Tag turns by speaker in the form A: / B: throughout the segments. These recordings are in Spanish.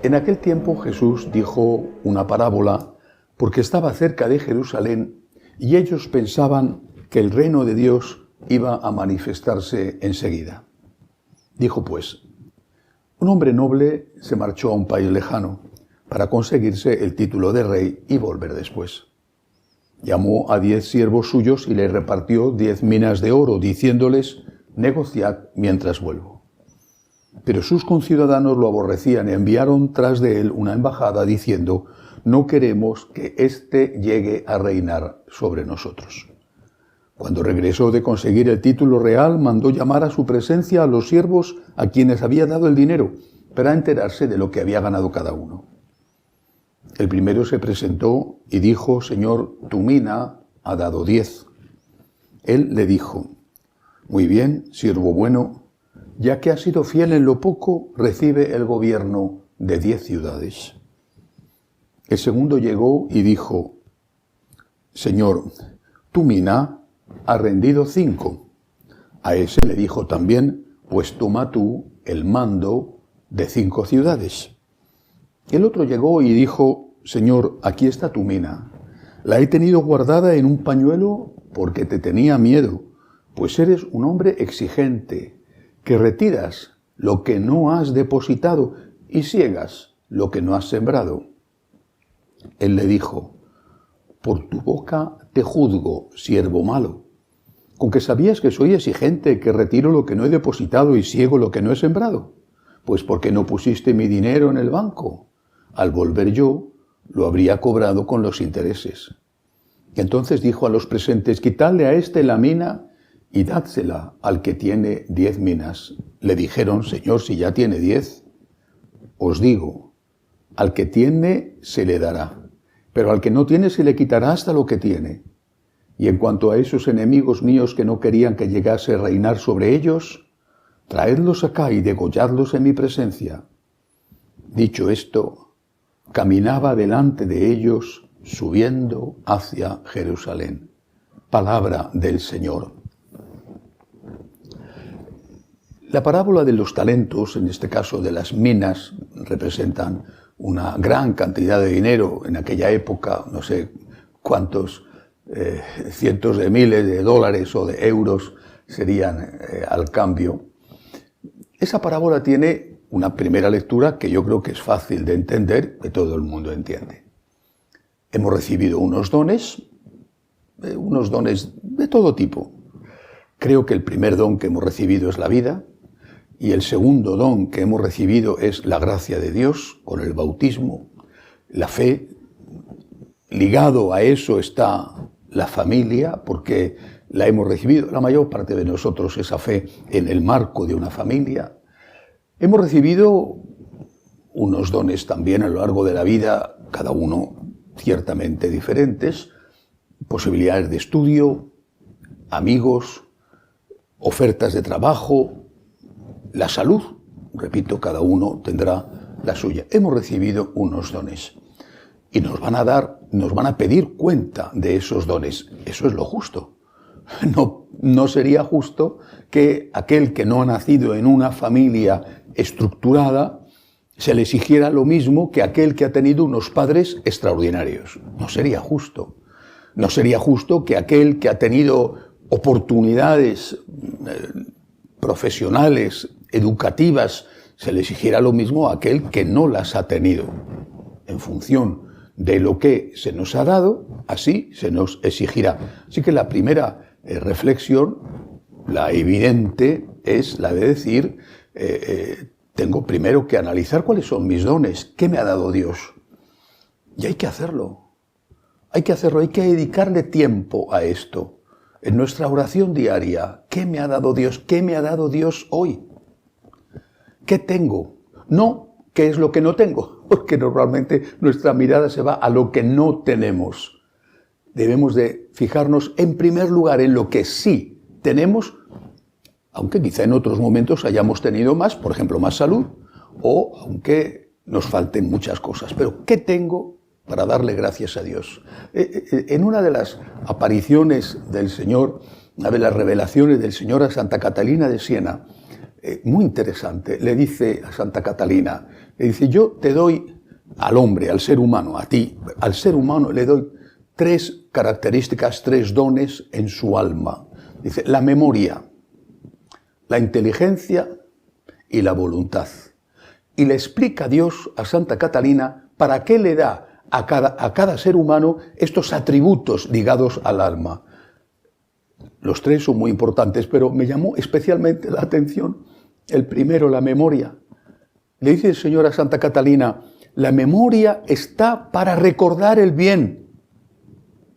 A: En aquel tiempo Jesús dijo una parábola porque estaba cerca de Jerusalén y ellos pensaban que el reino de Dios iba a manifestarse enseguida. Dijo pues: un hombre noble se marchó a un país lejano para conseguirse el título de rey y volver después. Llamó a 10 siervos suyos y les repartió 10 minas de oro, diciéndoles: negociad mientras vuelvo. Pero sus conciudadanos lo aborrecían y enviaron tras de él una embajada diciendo: no queremos que éste llegue a reinar sobre nosotros. Cuando regresó de conseguir el título real, mandó llamar a su presencia a los siervos a quienes había dado el dinero, para enterarse de lo que había ganado cada uno. El primero se presentó y dijo: Señor, tu mina ha dado 10. Él le dijo: muy bien, siervo bueno, ya que has sido fiel en lo poco, recibe el gobierno de 10 ciudades. El segundo llegó y dijo: Señor, tu mina ha rendido 5. A ese le dijo también: pues toma tú el mando de 5 ciudades. El otro llegó y dijo: Señor, aquí está tu mina. La he tenido guardada en un pañuelo porque te tenía miedo, pues eres un hombre exigente, que retiras lo que no has depositado y siegas lo que no has sembrado. Él le dijo: por tu boca te juzgo, siervo malo. ¿Con que sabías que soy exigente, que retiro lo que no he depositado y siego lo que no he sembrado? Pues ¿por qué no pusiste mi dinero en el banco? Al volver yo, lo habría cobrado con los intereses. Entonces dijo a los presentes: quitadle a este la mina y dádsela al que tiene 10 minas. Le dijeron: Señor, si ya tiene 10. Os digo, al que tiene se le dará, pero al que no tiene se le quitará hasta lo que tiene. Y en cuanto a esos enemigos míos que no querían que llegase a reinar sobre ellos, traedlos acá y degolladlos en mi presencia. Dicho esto, caminaba delante de ellos, subiendo hacia Jerusalén. Palabra del Señor. La parábola de los talentos, en este caso de las minas, representan una gran cantidad de dinero. En aquella época, no sé cuántos cientos de miles de dólares o de euros serían al cambio. Esa parábola tiene una primera lectura que yo creo que es fácil de entender, que todo el mundo entiende. Hemos recibido unos dones de todo tipo. Creo que el primer don que hemos recibido es la vida, y el segundo don que hemos recibido es la gracia de Dios con el bautismo, la fe. Ligado a eso está la familia, porque la hemos recibido, la mayor parte de nosotros, esa fe en el marco de una familia. Hemos recibido unos dones también a lo largo de la vida, cada uno ciertamente diferentes, posibilidades de estudio, amigos, ofertas de trabajo, la salud. Repito, cada uno tendrá la suya. Hemos recibido unos dones y nos van a pedir cuenta de esos dones. Eso es lo justo. No sería justo que aquel que no ha nacido en una familia estructurada se le exigiera lo mismo que aquel que ha tenido unos padres extraordinarios. No sería justo. No sería justo que aquel que ha tenido oportunidades profesionales, educativas, se le exigiera lo mismo a aquel que no las ha tenido. En función de lo que se nos ha dado, así se nos exigirá. Así que la primera reflexión, la evidente, es la de decir, tengo primero que analizar cuáles son mis dones, qué me ha dado Dios. Y hay que hacerlo. Hay que dedicarle tiempo a esto. En nuestra oración diaria, ¿qué me ha dado Dios? ¿Qué me ha dado Dios hoy? ¿Qué tengo? No, ¿qué es lo que no tengo? Porque normalmente nuestra mirada se va a lo que no tenemos. Debemos de fijarnos en primer lugar en lo que sí tenemos, aunque quizá en otros momentos hayamos tenido más, por ejemplo, más salud, o aunque nos falten muchas cosas. Pero ¿qué tengo para darle gracias a Dios? En una de las apariciones del Señor, una de las revelaciones del Señor a Santa Catalina de Siena, muy interesante, le dice a Santa Catalina: Le dice, yo te doy al hombre, al ser humano, a ti, al ser humano le doy 3 características, 3 dones en su alma. Dice, la memoria, la inteligencia y la voluntad. Y le explica Dios a Santa Catalina para qué le da a cada ser humano estos atributos ligados al alma. Los 3 son muy importantes, pero me llamó especialmente la atención el primero, la memoria. Le dice el Señor a Santa Catalina, la memoria está para recordar el bien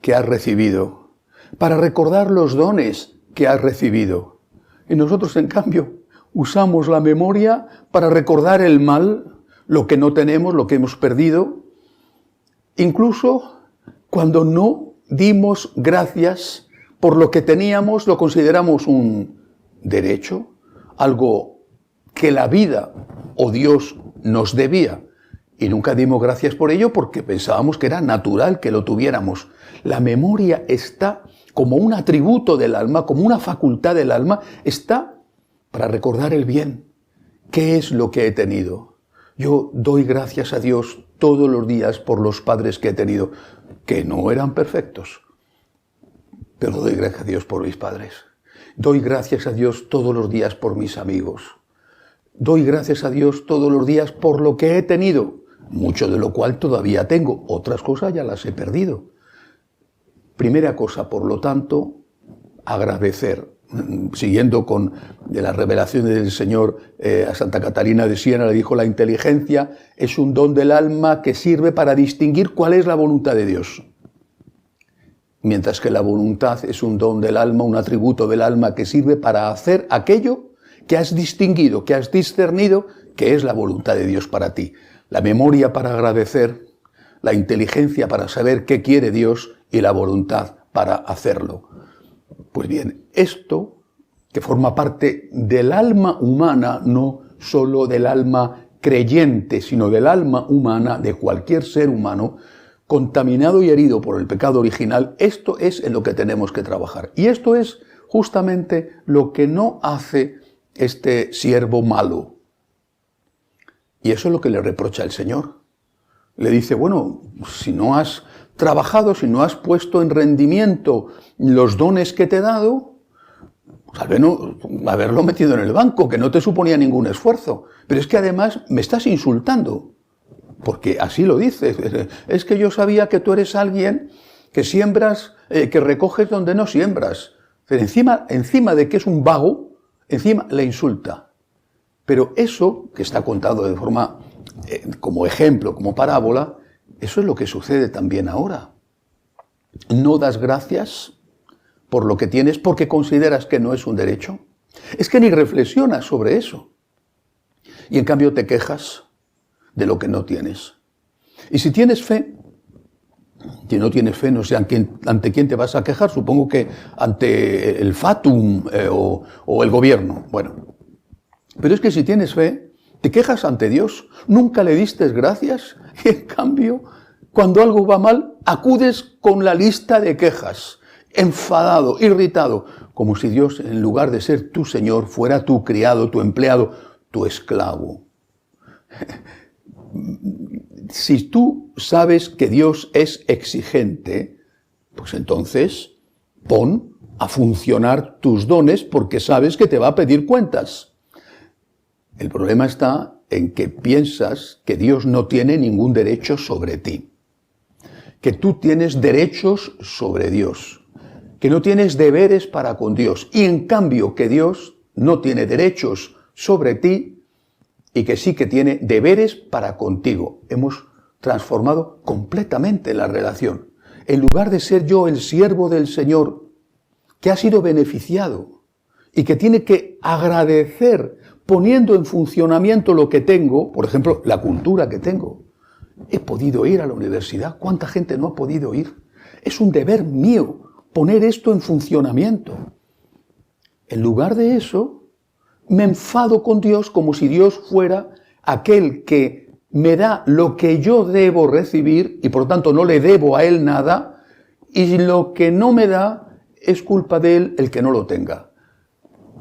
A: que has recibido, para recordar los dones que has recibido. Y nosotros, en cambio, usamos la memoria para recordar el mal, lo que no tenemos, lo que hemos perdido. Incluso cuando no dimos gracias por lo que teníamos, lo consideramos un derecho, algo que la vida o Dios nos debía. Y nunca dimos gracias por ello porque pensábamos que era natural que lo tuviéramos. La memoria está como un atributo del alma, como una facultad del alma, está para recordar el bien. ¿Qué es lo que he tenido? Yo doy gracias a Dios todos los días por los padres que he tenido, que no eran perfectos, pero doy gracias a Dios por mis padres. Doy gracias a Dios todos los días por mis amigos. Doy gracias a Dios todos los días por lo que he tenido, mucho de lo cual todavía tengo, otras cosas ya las he perdido. Primera cosa, por lo tanto, agradecer. Siguiendo con las revelaciones del Señor a Santa Catalina de Siena, le dijo, la inteligencia es un don del alma que sirve para distinguir cuál es la voluntad de Dios. Mientras que la voluntad es un don del alma, un atributo del alma que sirve para hacer aquello que has distinguido, que has discernido, que es la voluntad de Dios para ti. La memoria para agradecer, la inteligencia para saber qué quiere Dios y la voluntad para hacerlo. Pues bien, esto, que forma parte del alma humana, no solo del alma creyente, sino del alma humana, de cualquier ser humano, contaminado y herido por el pecado original, esto es en lo que tenemos que trabajar. Y esto es justamente lo que no hace este siervo malo. Y eso es lo que le reprocha el Señor. Le dice, bueno, si no has trabajado, si no has puesto en rendimiento los dones que te he dado, tal vez no haberlo metido en el banco, que no te suponía ningún esfuerzo. Pero es que además me estás insultando, porque así lo dices. Es que yo sabía que tú eres alguien que siembras, que recoges donde no siembras. Pero encima de que es un vago, encima le insulta. Pero eso, que está contado de forma, como ejemplo, como parábola, eso es lo que sucede también ahora. No das gracias por lo que tienes porque consideras que no es un derecho. Es que ni reflexionas sobre eso. Y en cambio te quejas de lo que no tienes. Y si tienes fe, si no tienes fe, no sé ante quién te vas a quejar, supongo que ante el Fatum o el gobierno. Bueno, pero es que si tienes fe, te quejas ante Dios, nunca le diste gracias y en cambio, cuando algo va mal, acudes con la lista de quejas, enfadado, irritado, como si Dios, en lugar de ser tu Señor, fuera tu criado, tu empleado, tu esclavo. Si tú sabes que Dios es exigente, pues entonces pon a funcionar tus dones porque sabes que te va a pedir cuentas. El problema está en que piensas que Dios no tiene ningún derecho sobre ti, que tú tienes derechos sobre Dios, que no tienes deberes para con Dios, y en cambio que Dios no tiene derechos sobre ti y que sí que tiene deberes para contigo. Hemos transformado completamente la relación. En lugar de ser yo el siervo del Señor, que ha sido beneficiado y que tiene que agradecer poniendo en funcionamiento lo que tengo, por ejemplo, la cultura que tengo. He podido ir a la universidad. ¿Cuánta gente no ha podido ir? Es un deber mío poner esto en funcionamiento. En lugar de eso, me enfado con Dios como si Dios fuera aquel que me da lo que yo debo recibir y por lo tanto no le debo a Él nada, y lo que no me da es culpa de Él el que no lo tenga.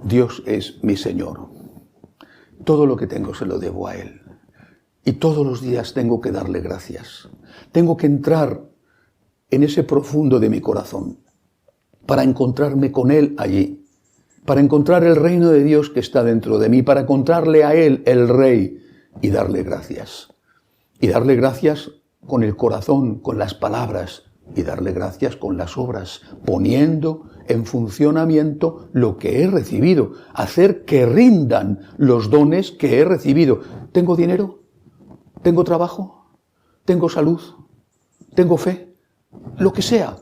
A: Dios es mi Señor. Todo lo que tengo se lo debo a Él. Y todos los días tengo que darle gracias. Tengo que entrar en ese profundo de mi corazón para encontrarme con Él allí, para encontrar el reino de Dios que está dentro de mí, para encontrarle a Él, el Rey, y darle gracias. Y darle gracias con el corazón, con las palabras, y darle gracias con las obras, poniendo en funcionamiento lo que he recibido, hacer que rindan los dones que he recibido. ¿Tengo dinero? ¿Tengo trabajo? ¿Tengo salud? ¿Tengo fe? Lo que sea.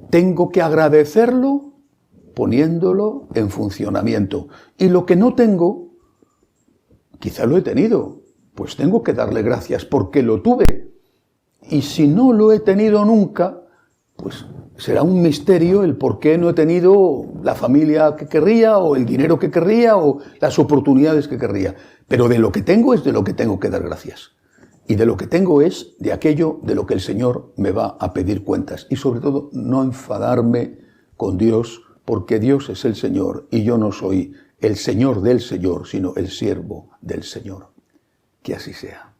A: Tengo que agradecerlo poniéndolo en funcionamiento. Y lo que no tengo, quizá lo he tenido, pues tengo que darle gracias porque lo tuve. Y si no lo he tenido nunca, pues será un misterio el por qué no he tenido la familia que querría, o el dinero que querría, o las oportunidades que querría. Pero de lo que tengo es de lo que tengo que dar gracias. Y de lo que tengo es de aquello de lo que el Señor me va a pedir cuentas. Y sobre todo, no enfadarme con Dios, porque Dios es el Señor y yo no soy el Señor del Señor, sino el siervo del Señor. Que así sea.